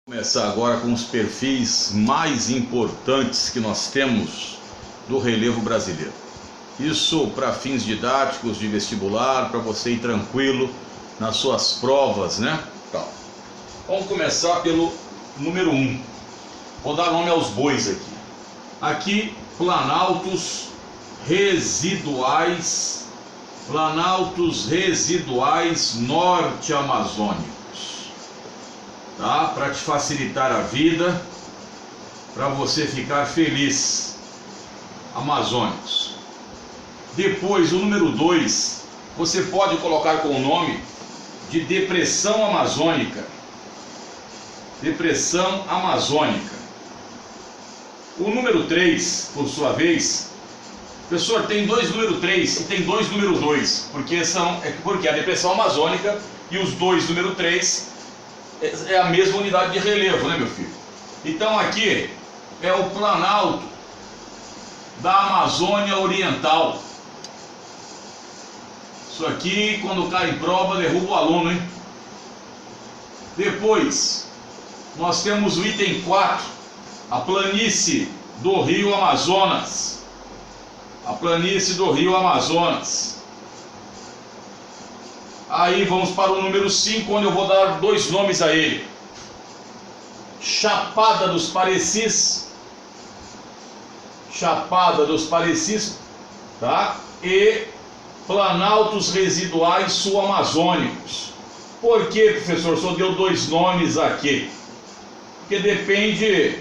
Começar agora com os perfis mais importantes que nós temos do relevo brasileiro. Isso para fins didáticos de vestibular, para você ir tranquilo nas suas provas, né? Então, vamos começar pelo número 1. Vou dar nome aos bois aqui. Aqui, planaltos residuais norte-amazônicos. Tá? Para te facilitar a vida, para você ficar feliz. Amazônicos. Depois, o número 2, você pode colocar com o nome de depressão amazônica. Depressão amazônica. O número 3, por sua vez, professor, tem dois número 3 e tem dois número 2, porque a depressão amazônica e os dois número 3 é a mesma unidade de relevo, né, meu filho? Então aqui é o planalto da Amazônia Oriental. Isso aqui, quando cai em prova, derruba o aluno, hein? Depois, nós temos o item 4, a planície do Rio Amazonas. A planície do Rio Amazonas. Aí vamos para o número 5, onde eu vou dar dois nomes a ele. Chapada dos Parecis. Chapada dos Parecis, tá? E planaltos residuais sul-amazônicos. Por que, professor, só deu dois nomes aqui? Porque depende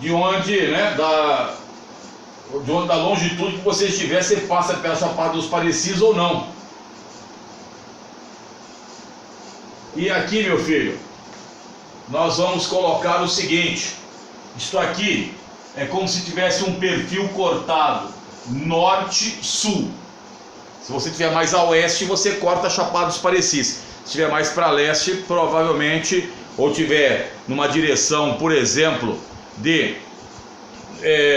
de onde, né, da longitude que você estiver, você passa pela Chapada dos Parecis ou não. E aqui, meu filho, nós vamos colocar o seguinte: isto aqui é como se tivesse um perfil cortado norte-sul. Se você estiver mais a oeste, você corta a Chapada dos Parecis. Se estiver mais para leste, provavelmente, ou tiver numa direção, por exemplo, de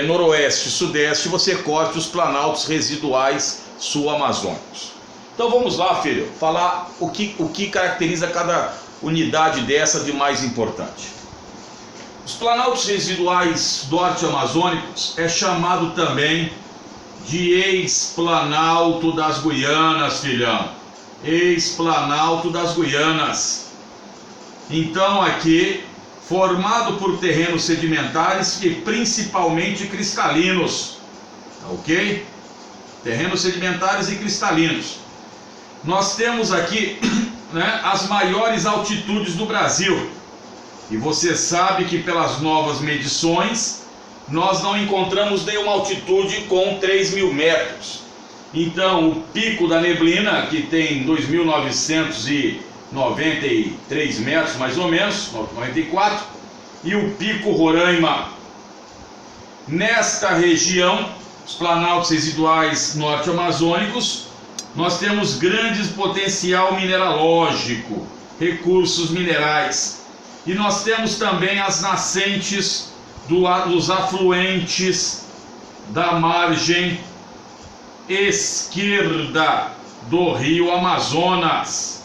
noroeste, sudeste, você corta os planaltos residuais sul-amazônicos. Então vamos lá, filho, falar o que caracteriza cada unidade dessa de mais importante. Os planaltos residuais norte-amazônicos é chamado também de ex-planalto das Guianas, filhão. Ex-planalto das Guianas. Então aqui, formado por terrenos sedimentares e principalmente cristalinos. Ok? Terrenos sedimentares e cristalinos. Nós temos aqui, né, as maiores altitudes do Brasil. E você sabe que pelas novas medições, nós não encontramos nenhuma altitude com 3.000 metros. Então, o Pico da Neblina, que tem 2.993 metros, mais ou menos, 94, e o Pico Roraima. Nesta região, os planaltos residuais norte-amazônicos, nós temos grande potencial mineralógico, recursos minerais. E nós temos também as nascentes dos afluentes da margem esquerda do Rio Amazonas.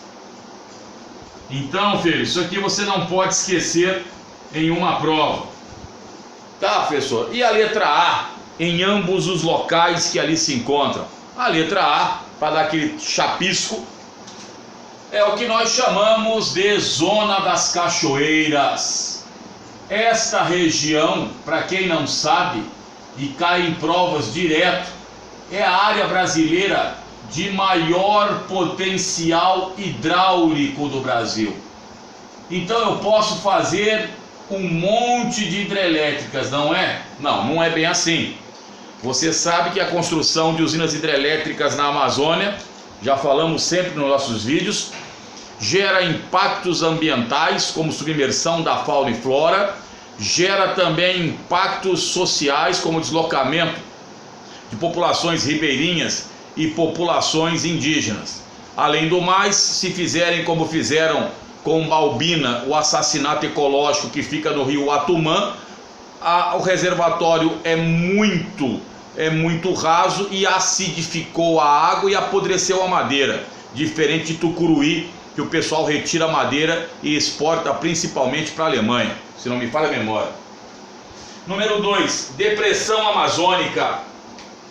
Então, filho, isso aqui você não pode esquecer em uma prova. Tá, professor? E a letra A, em ambos os locais que ali se encontram? A letra A, para dar aquele chapisco, é o que nós chamamos de Zona das Cachoeiras. Esta região, para quem não sabe, e cai em provas direto, é a área brasileira de maior potencial hidráulico do Brasil. Então eu posso fazer um monte de hidrelétricas, não é? Não, não é bem assim. Você sabe que a construção de usinas hidrelétricas na Amazônia, já falamos sempre nos nossos vídeos, gera impactos ambientais, como submersão da fauna e flora, gera também impactos sociais, como deslocamento de populações ribeirinhas e populações indígenas. Além do mais, se fizerem como fizeram com Balbina, o assassinato ecológico que fica no rio Atumã, o reservatório é muito raso e acidificou a água e apodreceu a madeira, diferente de Tucuruí, que o pessoal retira madeira e exporta principalmente para a Alemanha, se não me falha a memória. Número 2, depressão amazônica.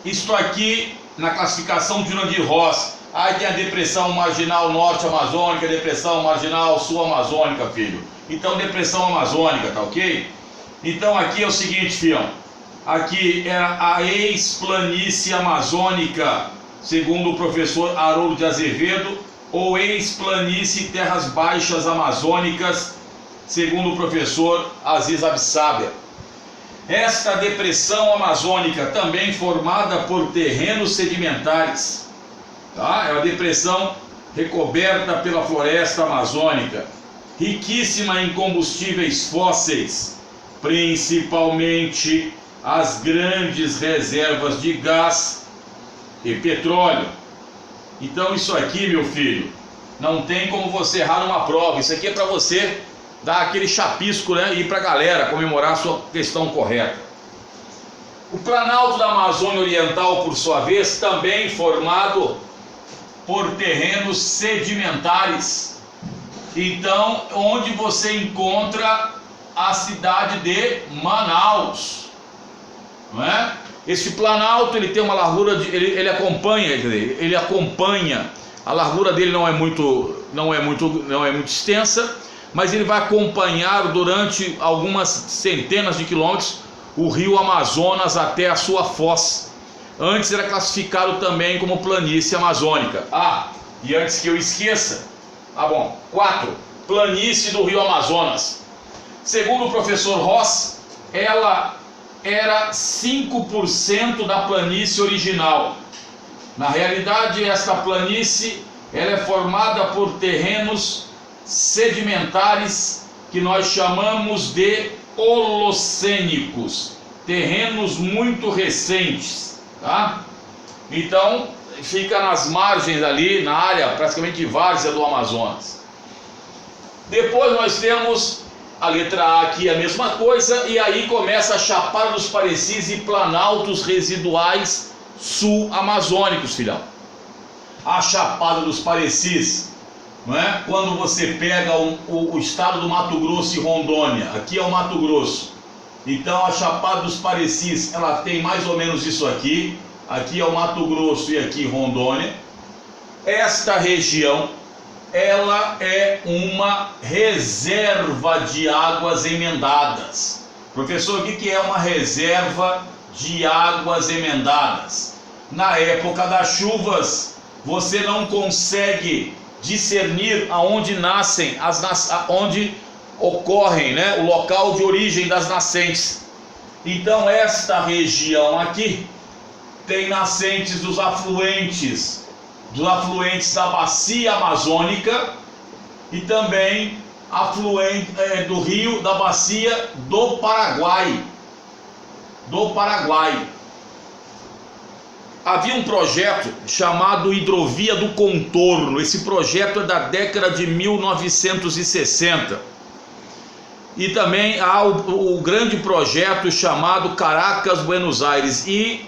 Isto aqui na classificação de Jurandir Ross. Aí tem a depressão marginal norte amazônica, depressão marginal sul amazônica, filho. Então depressão amazônica, tá ok? Então aqui é o seguinte, filhão. Aqui é a ex-planície amazônica, segundo o professor Haroldo de Azevedo, ou ex-planície terras baixas amazônicas, segundo o professor Aziz Absábia. Esta depressão amazônica, também formada por terrenos sedimentares, tá? É uma depressão recoberta pela floresta amazônica, riquíssima em combustíveis fósseis, principalmente as grandes reservas de gás e petróleo. Então isso aqui, meu filho, não tem como você errar numa prova. Isso aqui é para você dar aquele chapisco, né, e ir para a galera comemorar a sua questão correta. O Planalto da Amazônia Oriental, por sua vez, também formado por terrenos sedimentares. Então, onde você encontra a cidade de Manaus, não é? Esse planalto, ele tem uma largura de, ele acompanha, a largura dele não é muito extensa, mas ele vai acompanhar durante algumas centenas de quilômetros o rio Amazonas até a sua foz. Antes era classificado também como planície amazônica. Ah, e antes que eu esqueça, 4, planície do rio Amazonas. Segundo o professor Ross, ela era 5% da planície original. Na realidade, esta planície ela é formada por terrenos sedimentares que nós chamamos de holocênicos, terrenos muito recentes, tá? Então, fica nas margens ali, na área praticamente de várzea do Amazonas. Depois nós temos a letra A aqui, a mesma coisa, e aí começa a Chapada dos Parecis e planaltos residuais sul-amazônicos, filhão. A Chapada dos Parecis, não é? Quando você pega o estado do Mato Grosso e Rondônia, aqui é o Mato Grosso. Então a Chapada dos Parecis, ela tem mais ou menos isso aqui. Aqui é o Mato Grosso e aqui Rondônia. Esta região, ela é uma reserva de águas emendadas. Professor, o que é uma reserva de águas emendadas? Na época das chuvas, você não consegue discernir aonde nascem, onde ocorrem, né, o local de origem das nascentes. Então esta região aqui tem nascentes dos afluentes da bacia amazônica e também do rio da bacia do Paraguai. Havia um projeto chamado Hidrovia do Contorno. Esse projeto é da década de 1960. E também há o grande projeto chamado Caracas-Buenos Aires. E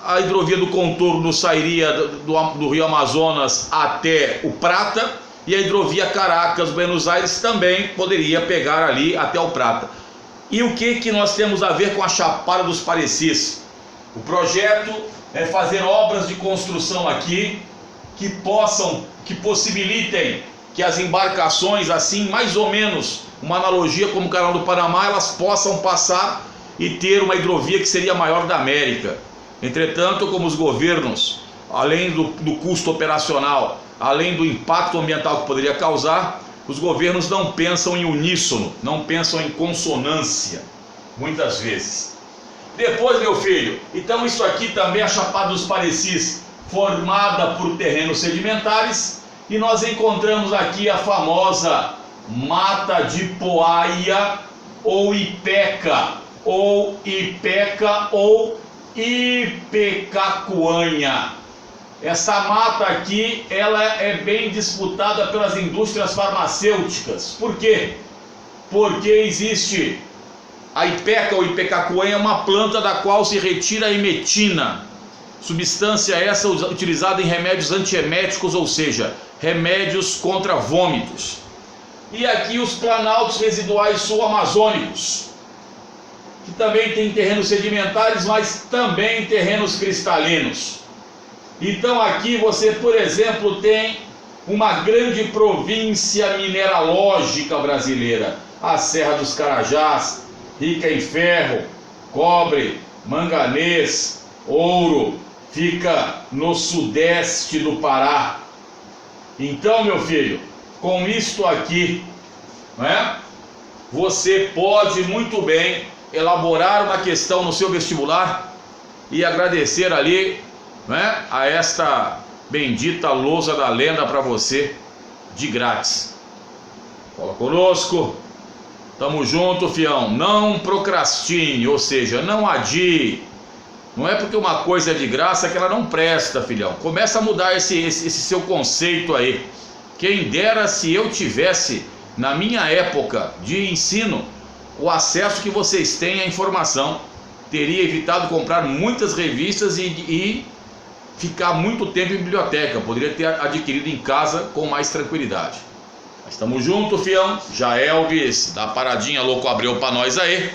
a hidrovia do Contorno sairia do rio Amazonas até o Prata, e a hidrovia Caracas-Buenos Aires também poderia pegar ali até o Prata. E o que nós temos a ver com a Chapada dos Parecis? O projeto é fazer obras de construção aqui que possibilitem que as embarcações, assim, mais ou menos uma analogia como o Canal do Panamá, elas possam passar e ter uma hidrovia que seria a maior da América. Entretanto, como os governos, além do custo operacional, além do impacto ambiental que poderia causar, os governos não pensam em uníssono, não pensam em consonância, muitas vezes. Depois, meu filho, então isso aqui também é a Chapada dos Parecis, formada por terrenos sedimentares, e nós encontramos aqui a famosa Mata de Poaia, ou Ipeca, ou Ipecacuanha. Essa mata aqui, ela é bem disputada pelas indústrias farmacêuticas. Por quê? Porque existe a Ipeca ou Ipecacuanha, é uma planta da qual se retira a imetina. Substância essa utilizada em remédios antieméticos, ou seja, remédios contra vômitos. E aqui os planaltos residuais sul-amazônicos, que também tem terrenos sedimentares, mas também terrenos cristalinos. Então aqui você, por exemplo, tem uma grande província mineralógica brasileira, a Serra dos Carajás, rica em ferro, cobre, manganês, ouro, fica no sudeste do Pará. Então, meu filho, com isto aqui, né, você pode muito bem elaborar uma questão no seu vestibular e agradecer ali, né, a esta bendita lousa da lenda para você de grátis. Fala conosco, tamo junto, fião. Não procrastine, ou seja, não adie. Não é porque uma coisa é de graça que ela não presta, filhão. Começa a mudar esse seu conceito aí. Quem dera se eu tivesse, na minha época de ensino, o acesso que vocês têm à informação. Teria evitado comprar muitas revistas e ficar muito tempo em biblioteca. Poderia ter adquirido em casa com mais tranquilidade. Mas estamos juntos, fião. Já Elvis, dá paradinha louco Abreu pra nós aí.